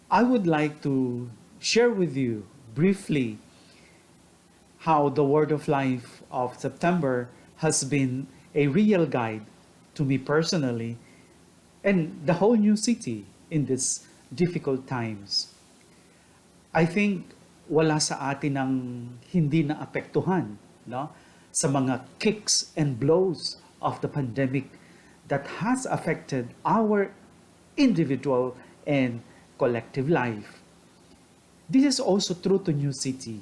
I would like to share with you briefly how the Word of Life of September has been a real guide to me personally and the whole new city in these difficult times. I think wala sa atin ang hindi naapektuhan, no, sa mga kicks and blows of the pandemic that has affected our individual and collective life. This is also true to New City.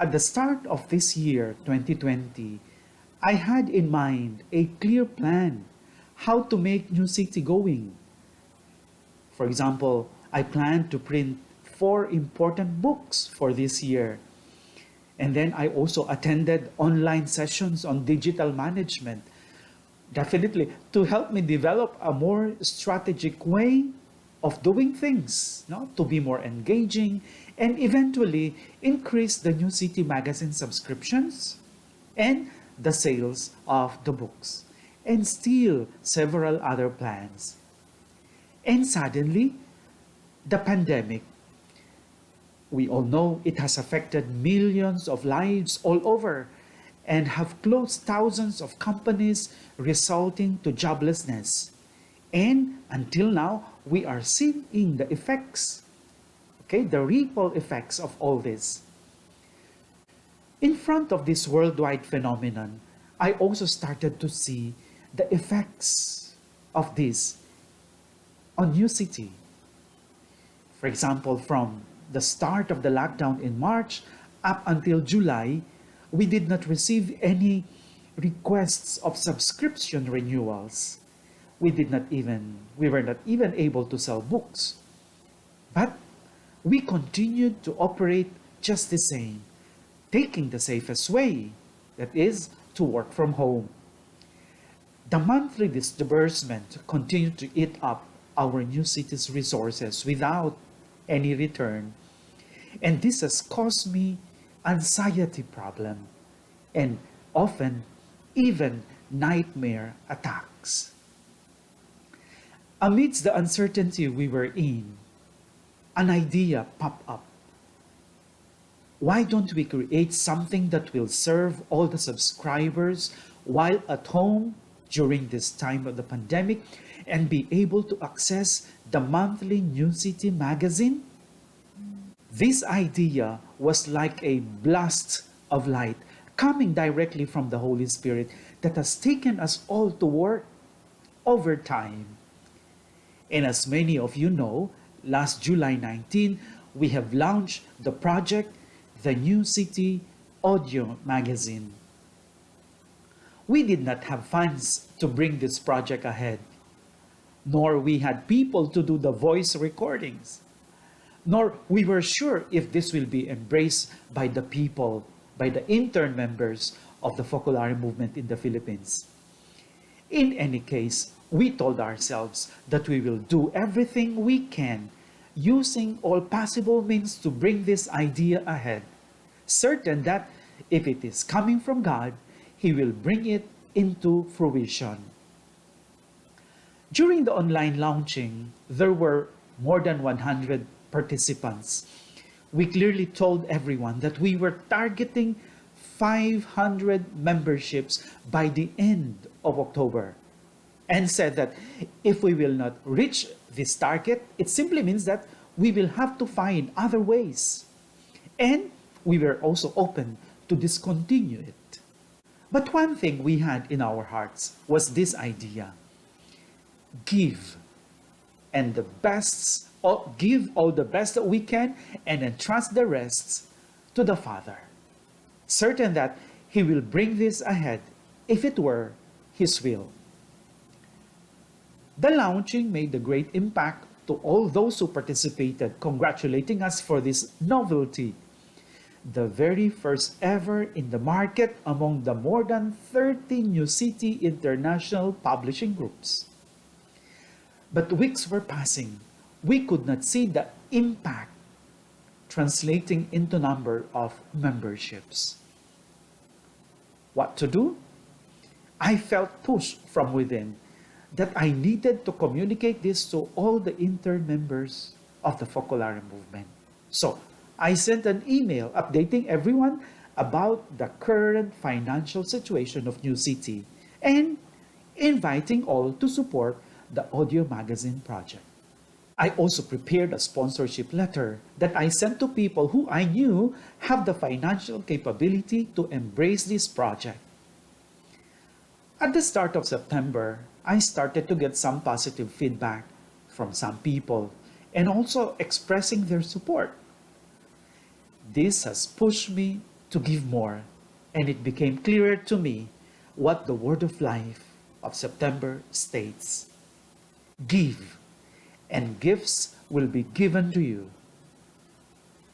At the start of this year, 2020, I had in mind a clear plan how to make New City going. For example, I planned to print four important books for this year. And then I also attended online sessions on digital management, definitely to help me develop a more strategic way of doing things, no? To be more engaging and eventually increase the New City Magazine subscriptions and the sales of the books, and still several other plans. And suddenly, the pandemic, we all know it has affected millions of lives all over and have closed thousands of companies, resulting to joblessness. And until now, we are seeing the effects, okay, the ripple effects of all this. In front of this worldwide phenomenon, I also started to see the effects of this on New City. For example, from the start of the lockdown in March up until July, we did not receive any requests of subscription renewals. We were not even able to sell books. But we continued to operate just the same, taking the safest way, that is, to work from home. The monthly disbursement continued to eat up our new city's resources without any return. And this has caused me anxiety problem and often even nightmare attacks. Amidst the uncertainty we were in, an idea popped up. Why don't we create something that will serve all the subscribers while at home during this time of the pandemic and be able to access the monthly New City magazine? This idea was like a blast of light coming directly from the Holy Spirit that has taken us all to work overtime. And as many of you know, last July 19, we have launched the project, the New City Audio Magazine. We did not have funds to bring this project ahead, nor we had people to do the voice recordings, nor we were sure if this will be embraced by the people, by the intern members of the Focolare movement in the Philippines. In any case, we told ourselves that we will do everything we can using all possible means to bring this idea ahead, certain that if it is coming from God, He will bring it into fruition. During the online launching, there were more than 100 participants. We clearly told everyone that we were targeting 500 memberships by the end of October, and said that if we will not reach this target, it simply means that we will have to find other ways. And we were also open to discontinue it. But one thing we had in our hearts was this idea: give and the best, give all the best that we can and entrust the rest to the Father, certain that He will bring this ahead if it were His will. The launching made a great impact to all those who participated, congratulating us for this novelty, the very first ever in the market among the more than 30 New City international publishing groups. But weeks were passing. We could not see the impact translating into number of memberships. What to do? I felt pushed from within that I needed to communicate this to all the intern members of the Focolare movement. So, I sent an email updating everyone about the current financial situation of New City and inviting all to support the audio magazine project. I also prepared a sponsorship letter that I sent to people who I knew have the financial capability to embrace this project. At the start of September, I started to get some positive feedback from some people and also expressing their support. This has pushed me to give more, and it became clearer to me what the Word of Life of September states. Give, and gifts will be given to you.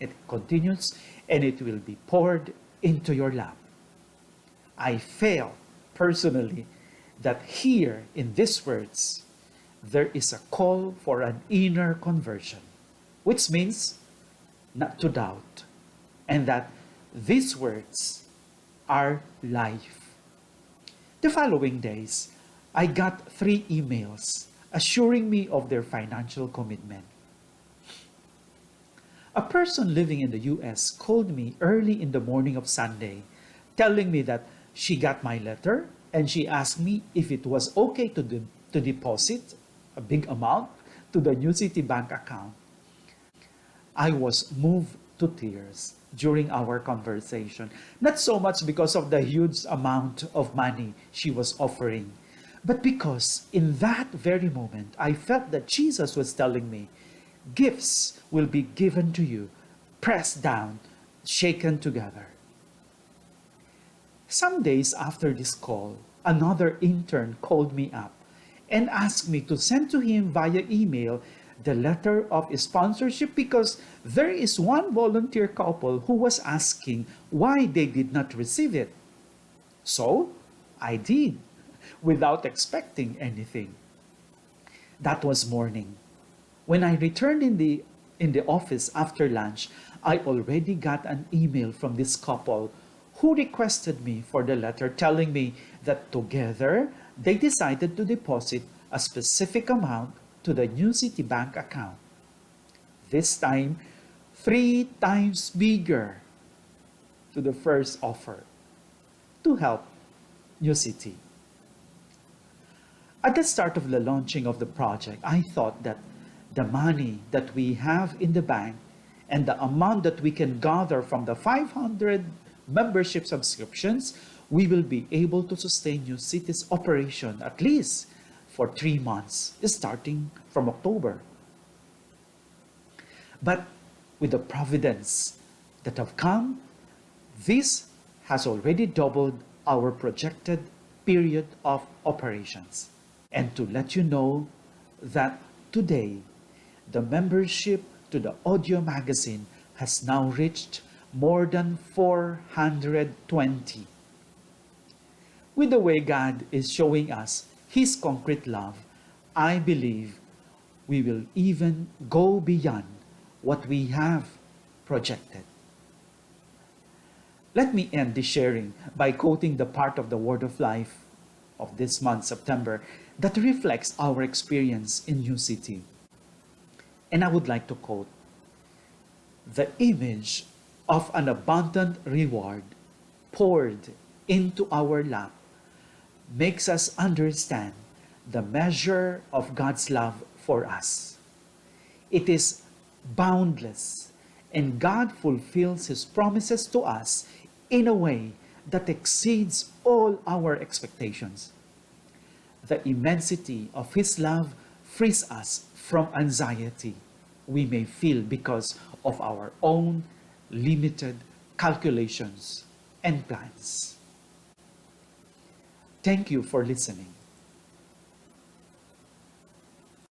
It continues, and it will be poured into your lap. I felt personally that here in these words, there is a call for an inner conversion, which means not to doubt, and that these words are life. The following days, I got 3 emails assuring me of their financial commitment. A person living in the US called me early in the morning of Sunday, telling me that she got my letter and she asked me if it was okay to deposit a big amount to the New City Bank account. I was moved to tears during our conversation, not so much because of the huge amount of money she was offering, but because in that very moment, I felt that Jesus was telling me, gifts will be given to you, pressed down, shaken together. Some days after this call, another intern called me up and asked me to send to him via email the letter of sponsorship because there is one volunteer couple who was asking why they did not receive it. So, I did, without expecting anything. That was morning. When I returned in the office after lunch, I already got an email from this couple who requested me for the letter telling me that together they decided to deposit a specific amount to the New City Bank account. This time, 3 times bigger to the first offer to help New City. At the start of the launching of the project, I thought that the money that we have in the bank and the amount that we can gather from the 500 membership subscriptions, we will be able to sustain New City's operation at least for 3 months, starting from October. But with the providence that have come, this has already doubled our projected period of operations. And to let you know that today, the membership to the audio magazine has now reached more than 420. With the way God is showing us His concrete love, I believe we will even go beyond what we have projected. Let me end this sharing by quoting the part of the Word of Life of this month, September, that reflects our experience in New City. And I would like to quote, "The image of an abundant reward poured into our lap makes us understand the measure of God's love for us. It is boundless, and God fulfills His promises to us in a way that exceeds all our expectations. The immensity of His love frees us from anxiety we may feel because of our own limited calculations and plans." Thank you for listening.